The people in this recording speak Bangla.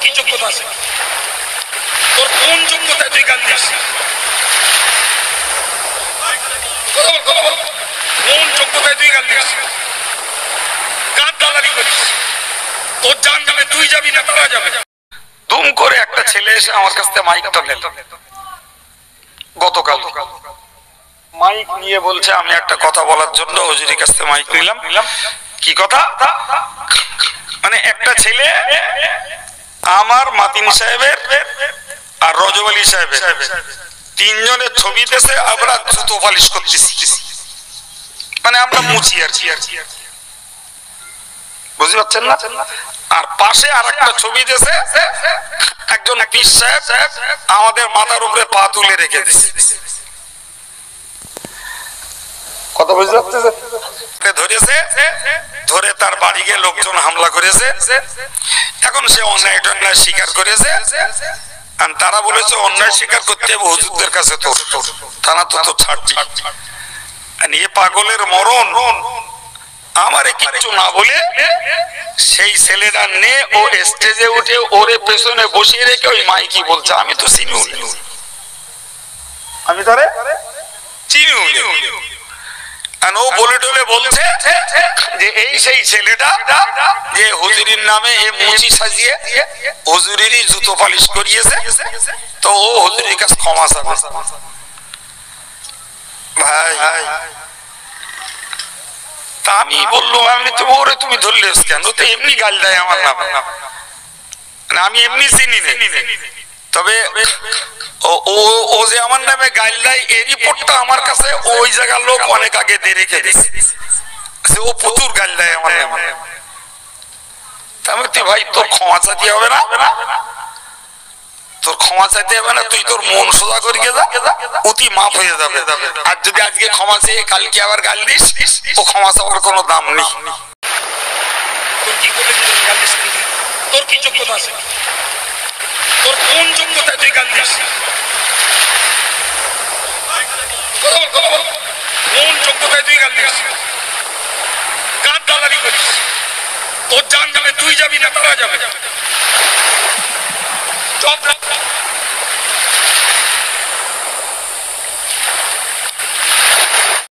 কি যোগ্যতা আছে? তোর কোন যোগ্যতায় তুই গাল দিস? কোন যোগ্যতায় তুই গাল দিস? কার দালালি করিস? তোর জান যাবে, তুই যাবি না তারা যাবে। দুম করে একটা ছেলে এসে আমার কাছ থেকে মাইকটা নিল গতকাল। মাইক নিয়ে বলছে আমি একটা কথা বলার জন্য হুজুরের কাছ থেকে মাইক নিলাম। কি কথা? মানে একটা ছেলে আমার মাতিন সাহেবের আর রজব আলী সাহেবের তিনজনের ছবি দেশে আমরা জুতো পালিশ করতেছি, মানে আমরা মুছি আর কি, বুঝতে পারছেন না? আর পাশে আর একটা ছবি দেশে একজন পীর সাহেব আমাদের মাথার উপরে পা তুলে রেখে দিচ্ছে। কথা বুঝতে পারছেন? ধরেছে, ধরে তার বাড়ি গিয়ে লোকজন হামলা করেছে। এখন সে অন্যায় টন্যায় স্বীকার করেছে। তারা বলেছে অন্যায় স্বীকার করতে হবে হুজুরদের কাছে, তোর থানা তো তোর ছাড়ছি। এ পাগলের মরণ আমারে কিচ্ছু না বলে সেই ছেলেটা নে ও স্টেজে উঠে ওরে পেছনে বসিয়ে রেখে ওই মাইকি বলছে আমি তো চিনিও, আমি তারে চিনিও। ও বলে টলে বলছে যে এই সেই ছেলেটা যে হুজুরির নামে এ মুচি সাজিয়ে হুজুরেরই জুতো পালিশ করিয়েছে, তো ও হুজুরের কাছে ক্ষমা চাবে। ভাই তা আমি বললাম আমি তো ওরে তুমি ধরলে কেন? তো এমনি গাল দেয় আমার নামে, আমি এমনি চিনি না। তবে ও যে আমার নামে গাল দেয় এই রিপোর্টটা আমার কাছে ওই জায়গার লোক অনেক আগে দিয়ে রেখে দিয়েছে। ও প্রচুর গাল দেয় আমার নামে। তাহলে তুই ভাই তোর ক্ষমা চাইতে হবে না, তোর ক্ষমা চাইতে হবে না, তুই তোর মন সোজা করে যা, অতি মাফ হয়ে যাবে। আর যদি আজকে ক্ষমা চেয়ে কালকে আবার গাল দিস, ও ক্ষমা চাওয়ার কোনো দাম নেই। তোর কি করে গাল দিস? তোর কি যোগ্যতা আছে? তোর কোন যোগ্যতায় তুই গাল দিস? কোন যোগ্যতায় তুই গাল দিস? কার দালালি করিস? তোর জান যাবে, তুই যাবি না তারা যাবে।